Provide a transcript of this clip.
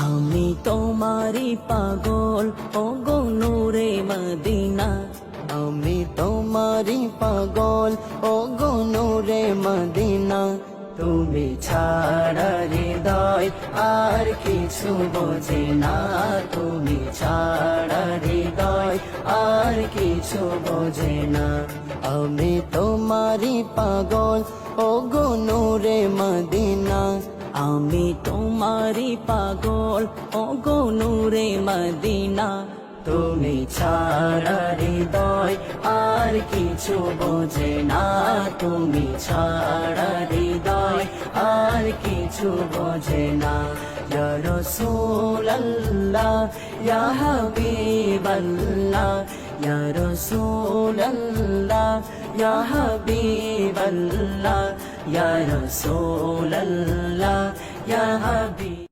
আমি তোমারি পাগল ওগো নূরে মদিনা, আমি তোমারি পাগল ওগো নূরে মদিনা। তুমি ছাড়া হৃদয় আর কিছু বোঝে না, তুমি ছাড়া হৃদয় আর কিছু বোঝে না। আমি তোমারি পাগল ওগো নূরে মদিনা। আমি তোমারি পাগল ওগো নূরে মদিনা। তুমি ছাড়া হৃদয় আর কিছু বোঝে না, তুমি ছাড়া হৃদয় আর কিছু বোঝে না। ইয়া রাসূলুল্লাহ ইয়া হাবিবাল্লাহ, ইয়া রাসূলুল্লাহ ইয়া হাবিবাল্লাহ, ইয়া রাসূলুল্লাহ ইয়া হাবিব